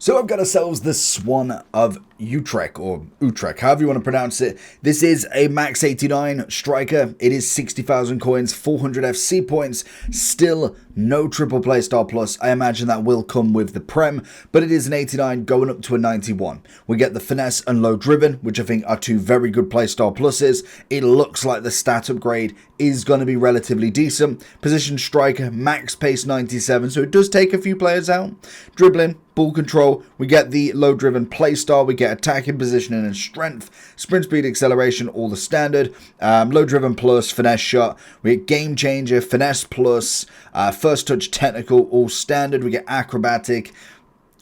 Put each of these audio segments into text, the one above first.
So I've got ourselves the Swan of Utrecht, or Utrecht, however you want to pronounce it. This is a max 89 striker. It is 60,000 coins, 400 FC points, still no triple play star plus. I imagine that will come with the Prem, but it is an 89 going up to a 91. We get the finesse and low driven, which I think are two very good play star pluses. It looks like the stat upgrade is going to be relatively decent. Position striker, max pace 97, so it does take a few players out. Dribbling, ball control, we get the low driven play style, we get attacking positioning and strength, sprint speed, acceleration, all the standard, low driven plus, finesse shot, we get game changer, finesse plus, first touch technical, all standard, we get acrobatic.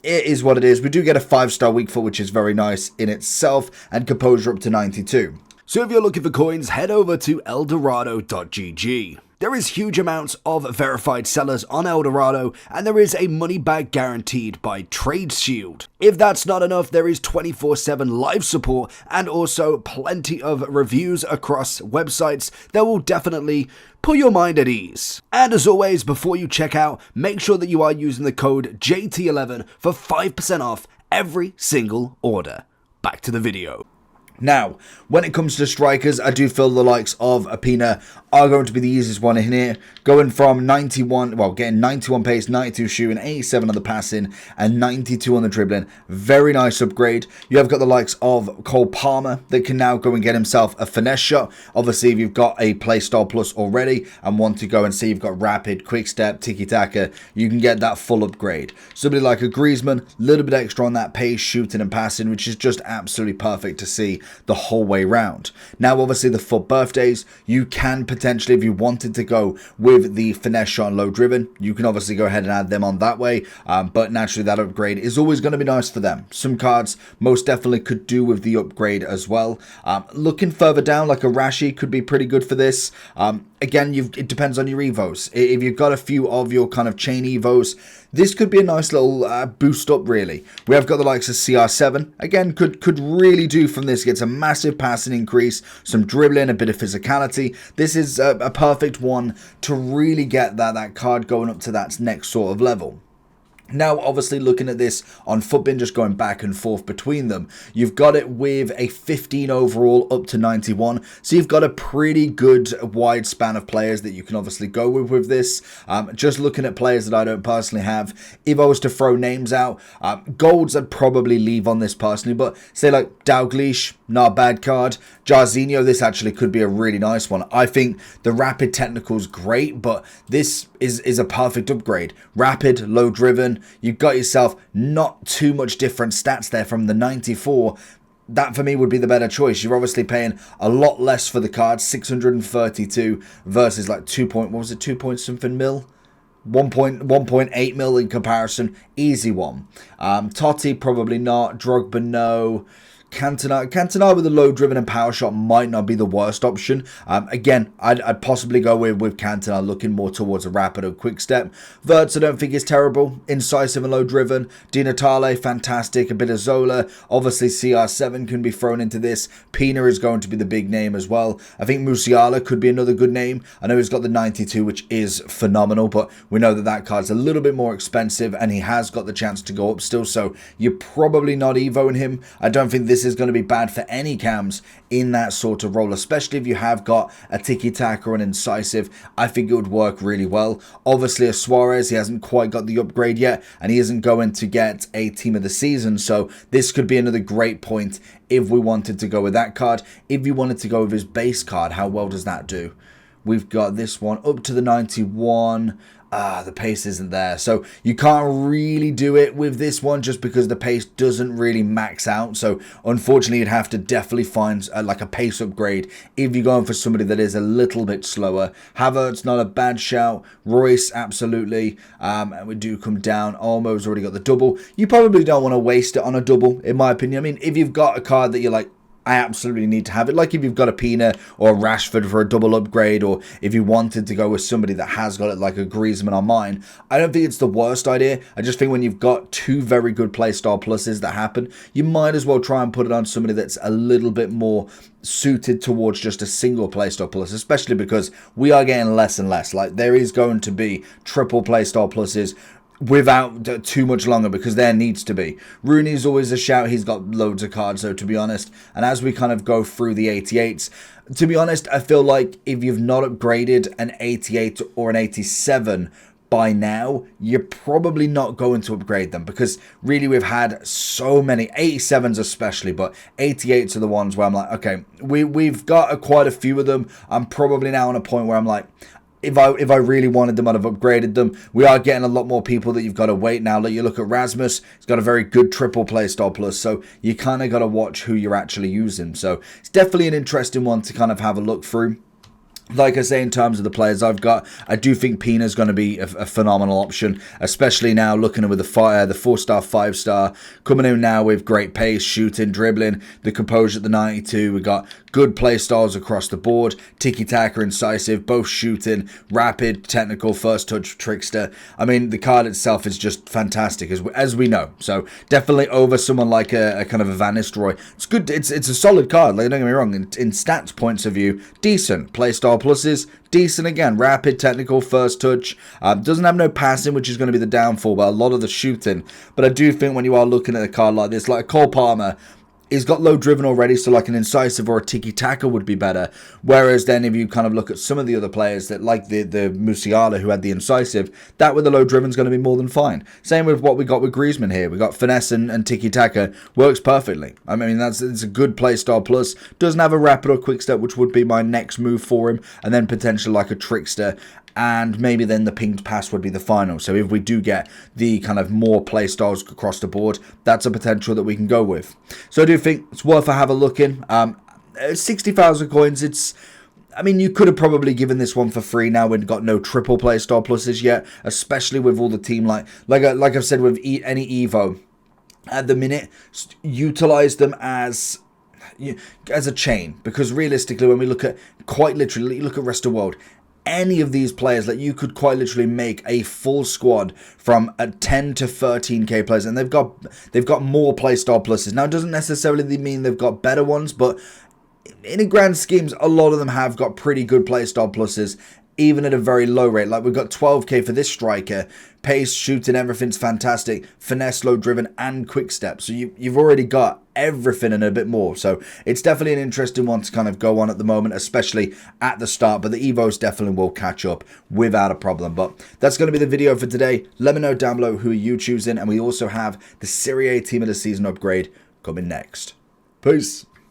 It is what it is. We do get a 5-star weak foot, which is very nice in itself, and composure up to 92. So if you're looking for coins, head over to eldorado.gg. There is huge amounts of verified sellers on Eldorado, and there is a money back guaranteed by Trade Shield. If that's not enough, there is 24/7 live support and also plenty of reviews across websites that will definitely put your mind at ease. And as always, before you check out, make sure that you are using the code JT11 for 5% off every single order. Back to the video. Now, when it comes to strikers, I do feel the likes of Apina are going to be the easiest one in here. Going from 91, well, getting 91 pace, 92 shooting, 87 on the passing, and 92 on the dribbling. Very nice upgrade. You have got the likes of Cole Palmer that can now go and get himself a finesse shot. Obviously, if you've got a playstyle plus already and want to go and see you've got rapid, quick step, tiki-taka, you can get that full upgrade. Somebody like a Griezmann, a little bit extra on that pace, shooting and passing, which is just absolutely perfect to see the whole way round. Now, obviously, the FUT birthdays, you can potentially, if you wanted to go with the finesse shot and low driven, you can obviously go ahead and add them on that way, but naturally that upgrade is always going to be nice for them. Some cards most definitely could do with the upgrade as well. Looking further down, like a Rashi could be pretty good for this. Again, it depends on your evos. If you've got a few of your kind of chain evos, this could be a nice little boost up, really. We have got the likes of CR7. Again, could really do from this. Gets a massive passing increase, some dribbling, a bit of physicality. This is a perfect one to really get that card going up to that next sort of level. Now, obviously, looking at this on Futbin, just going back and forth between them, you've got it with a 15 overall up to 91. So you've got a pretty good wide span of players that you can obviously go with this. Just looking at players that I don't personally have, if I was to throw names out, golds I'd probably leave on this personally, but say like Dalglish, not a bad card. Jarzinho, this actually could be a really nice one. I think the rapid technical is great, but this is a perfect upgrade. Rapid, low driven. You've got yourself not too much different stats there from the 94. That for me would be the better choice. You're obviously paying a lot less for the card, 632 versus like 2 point something mil. 1.8 mil in comparison. Easy one. Totti probably not. Drogba no. Cantona with a low driven and power shot might not be the worst option. Again, I'd possibly go with Cantona, looking more towards a rapid or quick step. Verts I don't think is terrible. Incisive and low driven. Di Natale, fantastic. A bit of Zola. Obviously CR7 can be thrown into this. Pina is going to be the big name as well. I think Musiala could be another good name. I know he's got the 92, which is phenomenal, but we know that card's a little bit more expensive and he has got the chance to go up still, so you're probably not evoing him. I don't think this is going to be bad for any cams in that sort of role, especially if you have got a tiki-taka or an incisive. I think it would work really well. Obviously a Suarez, he hasn't quite got the upgrade yet and he isn't going to get a team of the season, so this could be another great point if we wanted to go with that card. If you wanted to go with his base card, how well does that do? We've got this one up to the 91. The pace isn't there, so you can't really do it with this one just because the pace doesn't really max out. So unfortunately, you'd have to definitely find like a pace upgrade if you're going for somebody that is a little bit slower. Havertz, not a bad shout. Royce, absolutely. And we do come down. Olmo's already got the double. You probably don't want to waste it on a double, in my opinion. I mean, if you've got a card that you're like, I absolutely need to have it. Like if you've got a Pina or a Rashford for a double upgrade, or if you wanted to go with somebody that has got it like a Griezmann on mine, I don't think it's the worst idea. I just think when you've got two very good playstyle pluses that happen, you might as well try and put it on somebody that's a little bit more suited towards just a single playstyle plus, especially because we are getting less and less. Like there is going to be triple playstyle pluses without too much longer, because there needs to be. Rooney's always a shout. He's got loads of cards, though, to be honest. And as we kind of go through the 88s, to be honest, I feel like if you've not upgraded an 88 or an 87 by now, you're probably not going to upgrade them, because really we've had so many 87s especially, but 88s are the ones where I'm like, okay, we've got quite a few of them. I'm probably now on a point where I'm like, if I really wanted them, I'd have upgraded them. We are getting a lot more people that you've got to wait now. Like, you look at Rasmus, he's got a very good triple playstyle plus, so you kind of got to watch who you're actually using. So it's definitely an interesting one to kind of have a look through. Like I say, in terms of the players I've got, I do think Pina's going to be a phenomenal option, especially now looking at with the 4-star, 5-star, coming in now with great pace, shooting, dribbling, the composure at the 92. We got good play styles across the board, tiki-taka, incisive, both shooting, rapid, technical, first touch, trickster. I mean, the card itself is just fantastic, as we know. So definitely over someone like a kind of a Van Nistelrooy. It's good. It's a solid card. Like, don't get me wrong. In stats points of view, decent play style. Pluses, decent again, rapid, technical, first touch, doesn't have no passing, which is going to be the downfall, but a lot of the shooting. But I do think when you are looking at a card like this, like Cole Palmer, he's got low driven already, so like an incisive or a tiki-taka would be better. Whereas then if you kind of look at some of the other players that like the Musiala who had the incisive, that with the low driven is going to be more than fine. Same with what we got with Griezmann here. We got finesse and tiki-taka, works perfectly. I mean, it's a good play style plus. Doesn't have a rapid or quick step, which would be my next move for him. And then potentially like a trickster. And maybe then the pinged pass would be the final. So if we do get the kind of more play styles across the board, that's a potential that we can go with. So I do think it's worth a have a look in. 60,000 coins, I mean, you could have probably given this one for free now and got no triple play style pluses yet, especially with all the team like I've said with any Evo. At the minute, utilize them as a chain, because realistically, when we look at quite literally, look at rest of the world. Any of these players, like, you could quite literally make a full squad from a 10 to 13k players, and they've got more playstyle pluses. Now, it doesn't necessarily mean they've got better ones, but in a grand schemes, a lot of them have got pretty good playstyle pluses, even at a very low rate. Like, we've got 12k for this striker. Pace, shooting, everything's fantastic. Finesse, low driven, and quick step. So you've already got everything and a bit more. So it's definitely an interesting one to kind of go on at the moment, especially at the start. But the Evos definitely will catch up without a problem. But that's going to be the video for today. Let me know down below who are you choosing. And we also have the Serie A Team of the Season upgrade coming next. Peace.